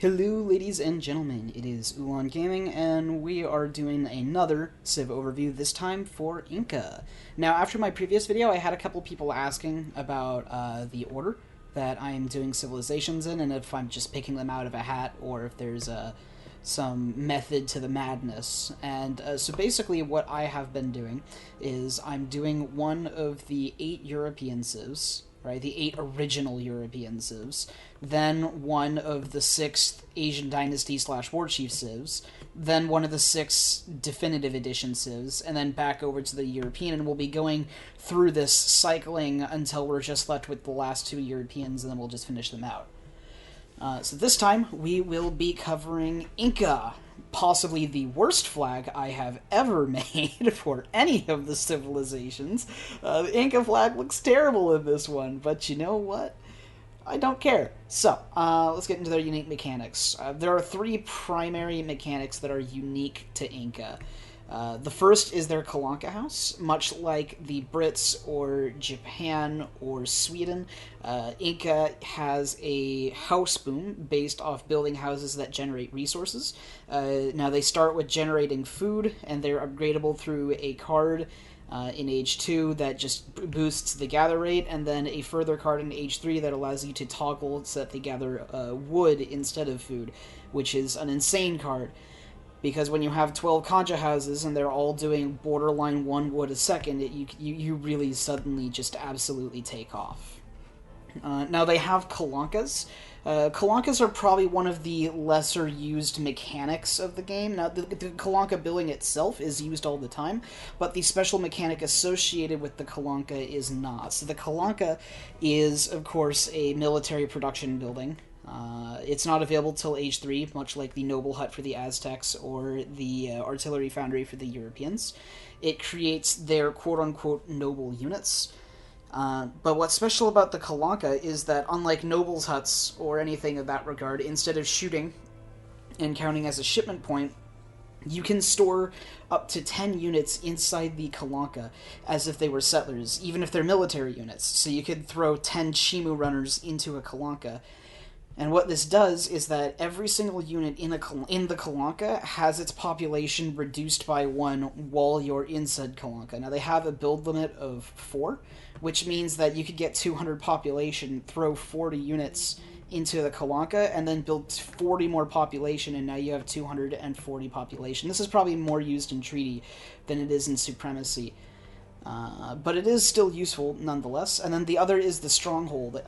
Hello, ladies and gentlemen. It is Ulan Gaming, and we are doing another Civ overview, this time for Inca. Now, after my previous video, I had a couple people asking about the order that I am doing civilizations in, and if I'm just picking them out of a hat, or if there's some method to the madness. And so basically what I have been doing is I'm doing one of the 8 European civs, right, the 8 original European civs, then one of the 6th Asian Dynasty / Warchief civs, then one of the 6 Definitive Edition civs, and then back over to the European, and we'll be going through this cycling until we're just left with the last 2 Europeans, and then we'll just finish them out. So this time, we will be covering Inca, possibly the worst flag I have ever made for any of the civilizations. The Inca flag looks terrible in this one, but you know what? I don't care. So, let's get into their unique mechanics. There are 3 primary mechanics that are unique to Inca. The first is their Kalanka house. Much like the Brits or Japan or Sweden, Inca has a house boom based off building houses that generate resources. Now they start with generating food, and they're upgradable through a card in Age 2 that just boosts the gather rate, and then a further card in Age 3 that allows you to toggle so that they gather wood instead of food, which is an insane card. Because when you have 12 Kanja houses and they're all doing borderline 1 wood a second, you really suddenly just absolutely take off. Now they have Kalankas. Kalankas are probably one of the lesser used mechanics of the game. Now the Kalanka building itself is used all the time, but the special mechanic associated with the Kalanka is not. So the Kalanka is, of course, a military production building. It's not available till Age 3, much like the Noble Hut for the Aztecs or the Artillery Foundry for the Europeans. It creates their quote-unquote noble units. But what's special about the Kalanka is that, unlike Noble's Huts or anything of that regard, instead of shooting and counting as a shipment point, you can store up to 10 units inside the Kalanka as if they were settlers, even if they're military units. So you could throw 10 Chimu runners into a Kalanka. And what this does is that every single unit in the Kalanka has its population reduced by 1 while you're inside Kalanka. Now, they have a build limit of 4, which means that you could get 200 population, throw 40 units into the Kalanka, and then build 40 more population, and now you have 240 population. This is probably more used in Treaty than it is in Supremacy. But it is still useful nonetheless. And then the other is the Stronghold.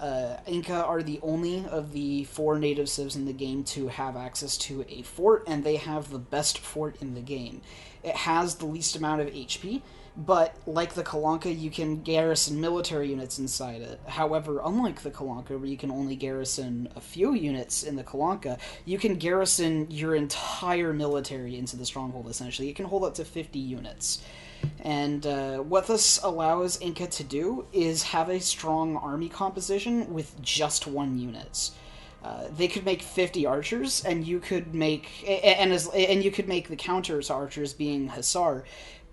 Inca are the only of the 4 native civs in the game to have access to a fort, and they have the best fort in the game. It has the least amount of HP, but like the Kalanka, you can garrison military units inside it. However, unlike the Kalanka, where you can only garrison a few units in the Kalanka, you can garrison your entire military into the Stronghold, essentially. You can hold up to 50 units. And what this allows Inca to do is have a strong army composition with just 1 unit. They could make 50 archers, and you could make you could make the counters archers being Hussar.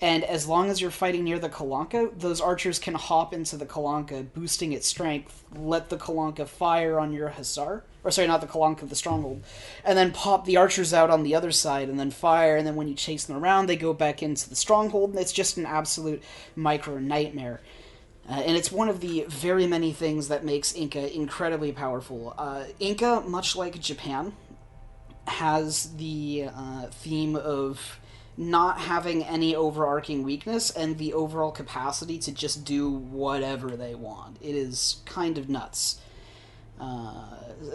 And as long as you're fighting near the Kalanka, those archers can hop into the Kalanka, boosting its strength, let the Kalanka fire on your Hussar. Or sorry, not the Kalanka, the Stronghold. And then pop the archers out on the other side, and then fire, and then when you chase them around, they go back into the Stronghold, and it's just an absolute micro-nightmare. And it's one of the very many things that makes Inca incredibly powerful. Inca, much like Japan, has the theme of not having any overarching weakness and the overall capacity to just do whatever they want. It is kind of nuts.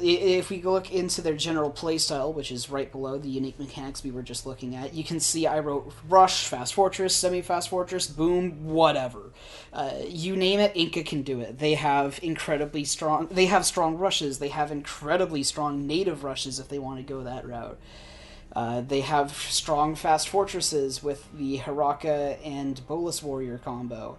If we look into their general playstyle, which is right below the unique mechanics we were just looking at, you can see I wrote Rush, Fast Fortress, Semi-Fast Fortress, Boom, whatever. You name it, Inca can do it. They have strong rushes, they have incredibly strong native rushes if they want to go that route. They have strong, fast fortresses with the Haraka and Bolus Warrior combo.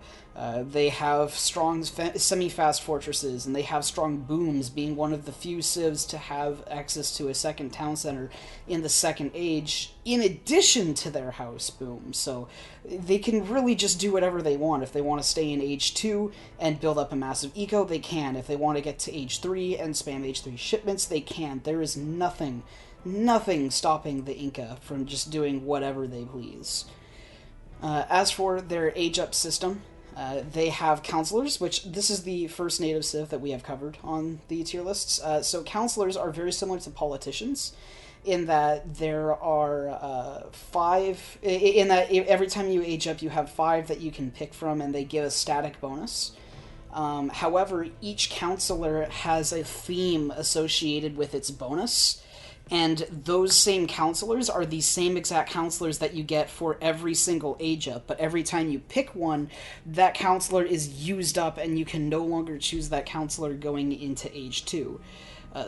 They have strong, semi-fast fortresses, and they have strong booms, being one of the few civs to have access to a second town center in the Second Age, in addition to their house boom. So they can really just do whatever they want. If they want to stay in Age 2 and build up a massive eco, they can. If they want to get to Age 3 and spam Age 3 shipments, they can. There is nothing stopping the Inca from just doing whatever they please. As for their age-up system, they have counselors, which this is the first native civ that we have covered on the tier lists. So counselors are very similar to politicians in that there are 5, in that every time you age up you have 5 that you can pick from, and they give a static bonus. However, each counselor has a theme associated with its bonus, and those same counselors are the same exact counselors that you get for every single age up, but every time you pick one, that counselor is used up and you can no longer choose that counselor going into Age 2.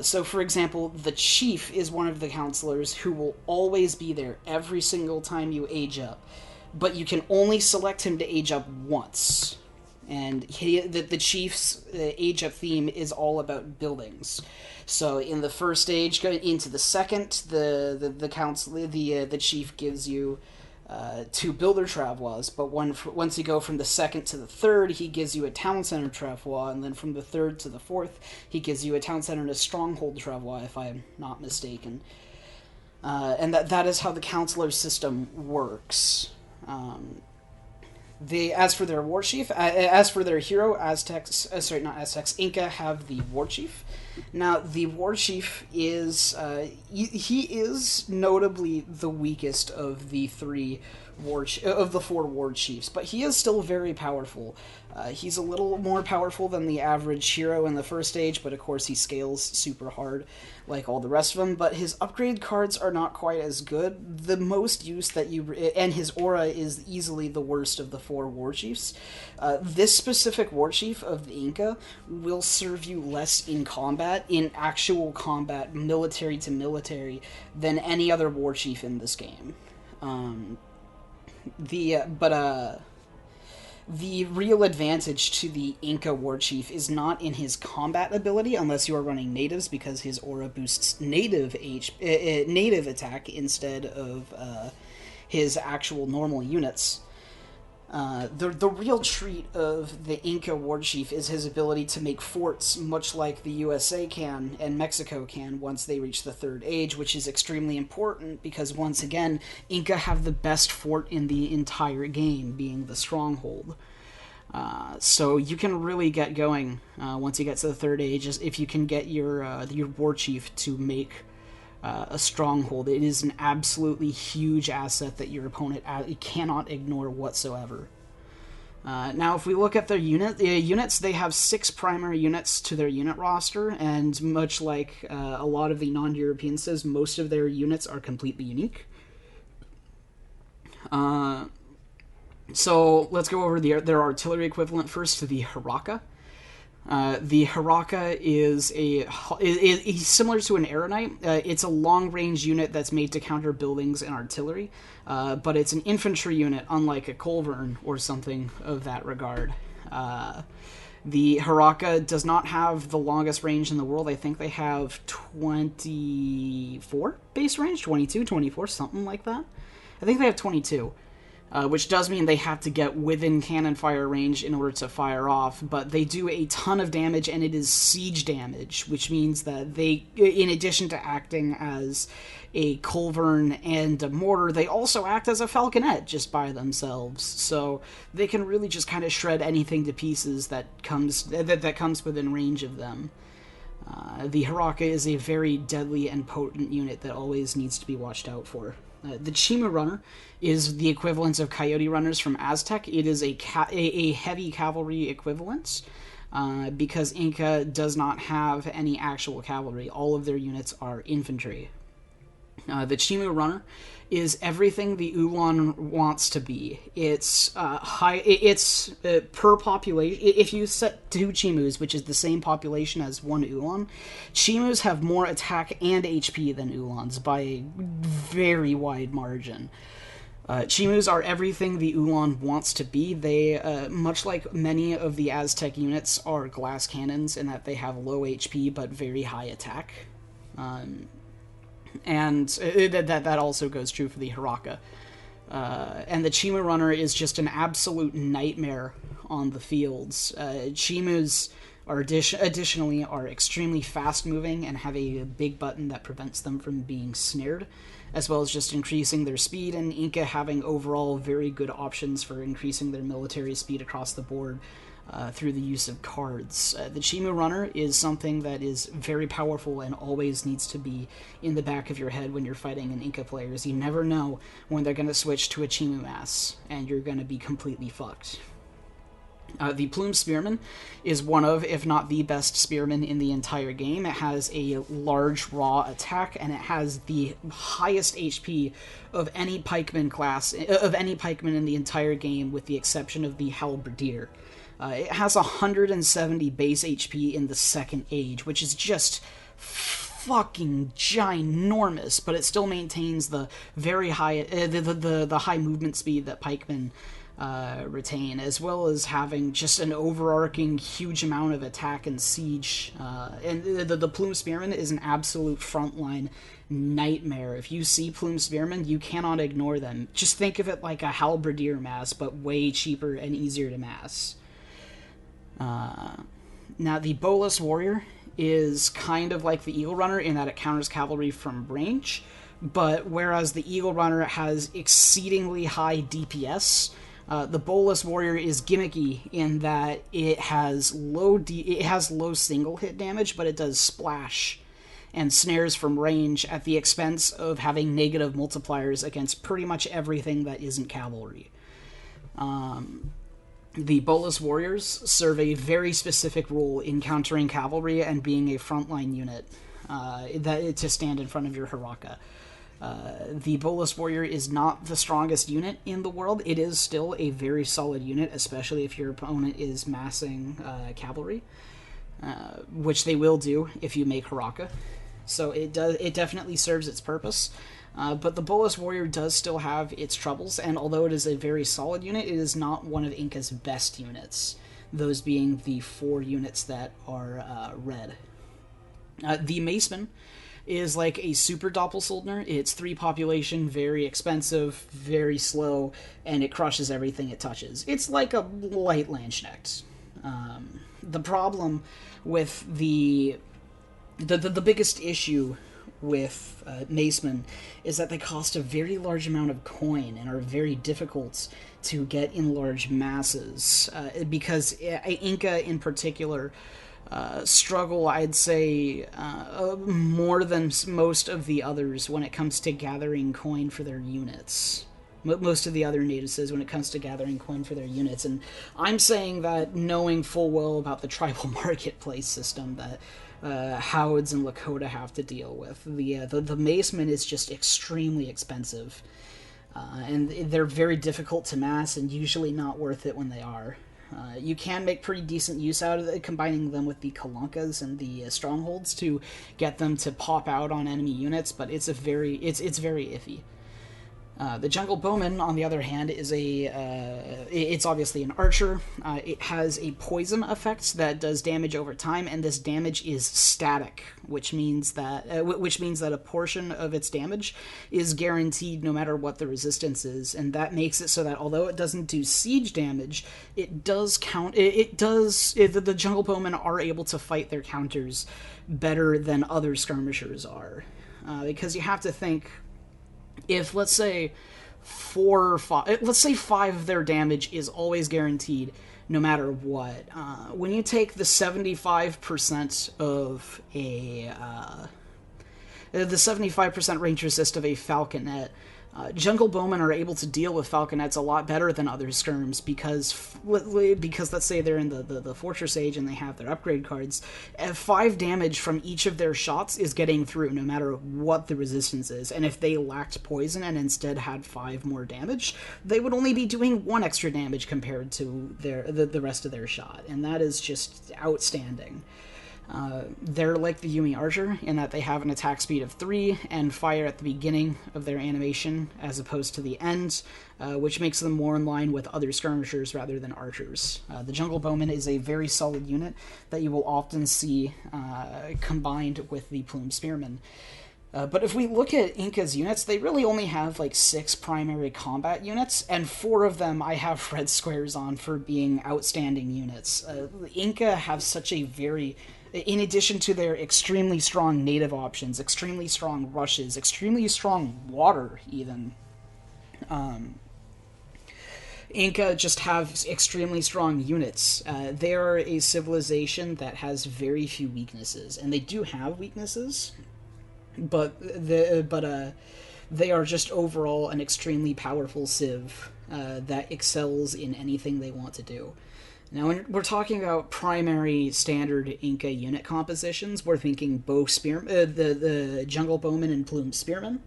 So for example, the chief is one of the counselors who will always be there every single time you age up, but you can only select him to age up once. And the chief's age-up theme is all about buildings. So in the first stage, going into the second, the chief gives you 2 builder travois, but once you go from the second to the third, he gives you a town center travois, and then from the third to the fourth, he gives you a town center and a stronghold travois, if I am not mistaken. And that is how the counselor system works. As for their warchief, as for their hero, Inca have the warchief. Now, the warchief is he is notably the weakest of the 4 warchiefs, but he is still very powerful. He's a little more powerful than the average hero in the first stage, but of course he scales super hard like all the rest of them, but his upgrade cards are not quite as good. The most use that and his aura is easily the worst of the 4 warchiefs. This specific warchief of the Inca will serve you less in combat, in actual combat, military to military, than any other warchief in this game. The real advantage to the Inca warchief is not in his combat ability, unless you are running natives, because his aura boosts native attack instead of his actual normal units. The real treat of the Inca warchief is his ability to make forts, much like the USA can and Mexico can once they reach the 3rd age, which is extremely important because, once again, Inca have the best fort in the entire game, being the stronghold. So you can really get going once you get to the 3rd age, if you can get your warchief to make a stronghold. It is an absolutely huge asset that your opponent cannot ignore whatsoever. Now, if we look at their units, they have 6 primary units to their unit roster, and much like a lot of the non-European civs, most of their units are completely unique. So let's go over their artillery equivalent first, to the Haraka. The Haraka is similar to an Aeronite. It's a long-range unit that's made to counter buildings and artillery, but it's an infantry unit, unlike a Culverin or something of that regard. The Haraka does not have the longest range in the world. I think they have 24 base range, 22, 24, something like that. I think they have 22. Which does mean they have to get within cannon fire range in order to fire off, but they do a ton of damage, and it is siege damage, which means that they, in addition to acting as a culverin and a mortar, they also act as a falconet just by themselves, so they can really just kind of shred anything to pieces that comes within range of them. The Haraka is a very deadly and potent unit that always needs to be watched out for. The Chima Runner is the equivalent of Coyote Runners from Aztec. It is a heavy cavalry equivalent, because Inca does not have any actual cavalry. All of their units are infantry. The Chimu Runner is everything the Ulan wants to be. It's high. It's per population. If you set 2 Chimus, which is the same population as 1 Ulan, Chimus have more attack and HP than Ulans by a very wide margin. Chimus are everything the Ulan wants to be. They, much like many of the Aztec units, are glass cannons in that they have low HP but very high attack. And that also goes true for the Hiraka. And the Chimu Runner is just an absolute nightmare on the fields. Chimus are additionally are extremely fast-moving and have a big button that prevents them from being snared, as well as just increasing their speed, and Inca having overall very good options for increasing their military speed across the board through the use of cards. The Chimu Runner is something that is very powerful and always needs to be in the back of your head when you're fighting an Inca players. You never know when they're going to switch to a Chimu mass, and you're going to be completely fucked. The Plume Spearman is one of, if not the best spearman in the entire game. It has a large raw attack, and it has the highest HP of any pikeman class, of any pikeman in the entire game, with the exception of the Halberdier. It has 170 base HP in the second age, which is just fucking ginormous, but it still maintains the very high, the high movement speed that pikemen retain, as well as having just an overarching huge amount of attack and siege. And the Plume Spearman is an absolute frontline nightmare. If you see Plume Spearmen, you cannot ignore them. Just think of it like a Halberdier mass, but way cheaper and easier to mass. Now, the Bowless Warrior is kind of like the Eagle Runner in that it counters cavalry from range, but whereas the Eagle Runner has exceedingly high DPS, the Bowless Warrior is gimmicky in that it has low single hit damage, but it does splash and snares from range at the expense of having negative multipliers against pretty much everything that isn't cavalry. The Bowless Warriors serve a very specific role in countering cavalry and being a frontline unit to stand in front of your Hiraka. The Bowless Warrior is not the strongest unit in the world. It is still a very solid unit, especially if your opponent is massing cavalry, which they will do if you make Hiraka. So it definitely serves its purpose. But the Bowless Warrior does still have its troubles, and although it is a very solid unit, it is not one of Inca's best units, those being the 4 units that are red. The Maceman is like a super Doppelsoldner. It's 3 population, very expensive, very slow, and it crushes everything it touches. It's like a light Landsknecht. The problem with the biggest issue with Macemen is that they cost a very large amount of coin and are very difficult to get in large masses, because Inca in particular struggle, I'd say, more than most of the others when it comes to gathering coin for their units. Most of the other natives when it comes to gathering coin for their units. And I'm saying that knowing full well about the tribal marketplace system that Howds and Lakota have to deal with. The Maceman is just extremely expensive. And they're very difficult to mass and usually not worth it when they are. You can make pretty decent use out of it, combining them with the Kalankas and the Strongholds to get them to pop out on enemy units, but it's very iffy. The Jungle Bowman, on the other hand, is it's obviously an archer. It has a poison effect that does damage over time, and this damage is static, which means that a portion of its damage is guaranteed no matter what the resistance is, and that makes it so that although it doesn't do siege damage, it does count. The Jungle Bowmen are able to fight their counters better than other skirmishers are, because you have to think. If, let's say, 4 or 5, let's say 5 of their damage is always guaranteed, no matter what, when you take the 75% of The 75% range resist of a falconet. Jungle bowmen are able to deal with falconets a lot better than other skirms because let's say they're in the Fortress Age and they have their upgrade cards. 5 damage from each of their shots is getting through no matter what the resistance is, and if they lacked poison and instead had 5 more damage, they would only be doing 1 extra damage compared to the rest of their shot, and that is just outstanding. They're like the Yumi Archer in that they have an attack speed of 3 and fire at the beginning of their animation as opposed to the end, which makes them more in line with other skirmishers rather than archers. The Jungle Bowman is a very solid unit that you will often see combined with the Plume Spearman. But if we look at Inca's units, they really only have like 6 primary combat units, and 4 of them I have red squares on for being outstanding units. Inca have such a very... In addition to their extremely strong native options, extremely strong rushes, extremely strong water even, Inca just have extremely strong units. They are a civilization that has very few weaknesses, and they do have weaknesses, but they are just overall an extremely powerful civ that excels in anything they want to do. Now, when we're talking about primary standard Inca unit compositions, we're thinking the Jungle Bowman and Plume Spearman.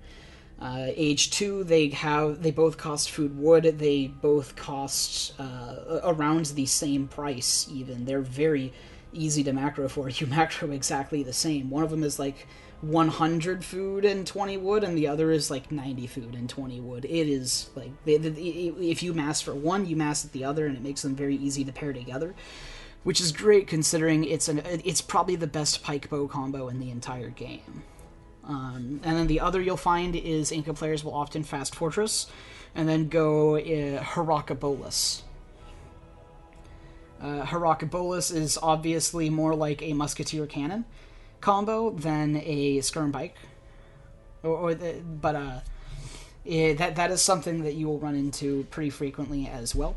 Age 2, they both cost food wood. They both cost around the same price. Even they're very easy to macro for. You macro exactly the same. One of them is like 100 food and 20 wood, and the other is like 90 food and 20 wood. It is like if you mass for one, you mass at the other, and it makes them very easy to pair together, which is great considering it's probably the best pike bow combo in the entire game. And then the other you'll find is Inca players will often fast Fortress and then go Harakabolus. Harakabolus is obviously more like a musketeer cannon combo than a skirm pike, that is something that you will run into pretty frequently as well.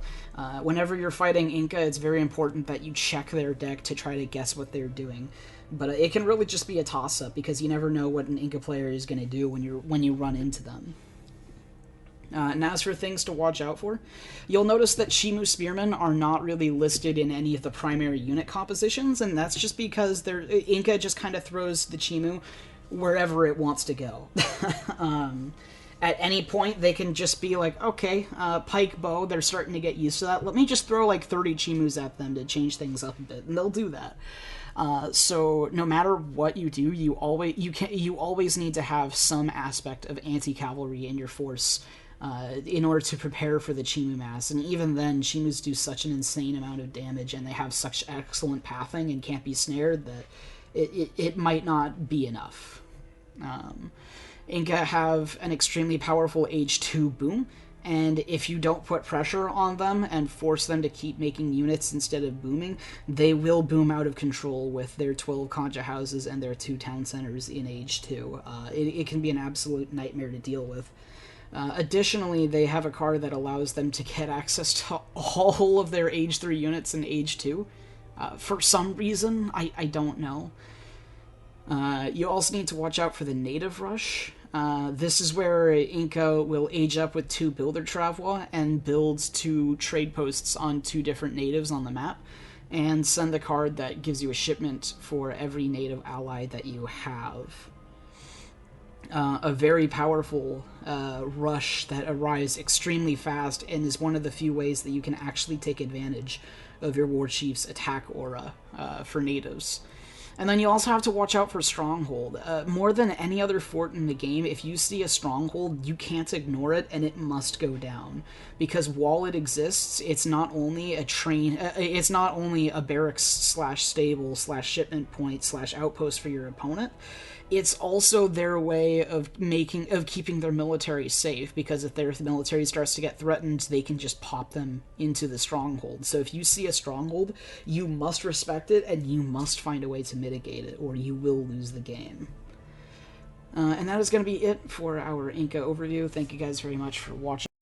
Whenever you're fighting Inca, it's very important that you check their deck to try to guess what they're doing, but it can really just be a toss-up because you never know what an Inca player is going to do when you run into them. And as for things to watch out for, you'll notice that Chimu Spearmen are not really listed in any of the primary unit compositions, and that's just because Inca just kind of throws the Chimu wherever it wants to go. At any point, they can just be like, okay, pike bow, they're starting to get used to that. Let me just throw like 30 Chimus at them to change things up a bit, and they'll do that. So no matter what you do, you always need to have some aspect of anti-cavalry in your force in order to prepare for the Chimu mass, and even then, Chimus do such an insane amount of damage, and they have such excellent pathing and can't be snared that it might not be enough. Inca have an extremely powerful Age 2 boom, and if you don't put pressure on them and force them to keep making units instead of booming, they will boom out of control with their 12 Conja houses and their 2 town centers in Age 2. It can be an absolute nightmare to deal with. Additionally, they have a card that allows them to get access to all of their Age 3 units in Age 2. For some reason, I don't know. You also need to watch out for the native rush. This is where Inca will age up with 2 Builder Travois and build 2 trade posts on 2 different natives on the map, and send the card that gives you a shipment for every native ally that you have. A very powerful rush that arrives extremely fast and is one of the few ways that you can actually take advantage of your warchief's attack aura for natives. And then you also have to watch out for Stronghold. More than any other fort in the game, if you see a Stronghold, you can't ignore it, and it must go down. Because while it exists, it's not only a barracks slash stable slash shipment point slash outpost for your opponent, it's also their way of keeping their military safe, because if their military starts to get threatened, they can just pop them into the Stronghold. So if you see a Stronghold, you must respect it, and you must find a way to mitigate it, or you will lose the game. And that is going to be it for our Inca overview. Thank you guys very much for watching.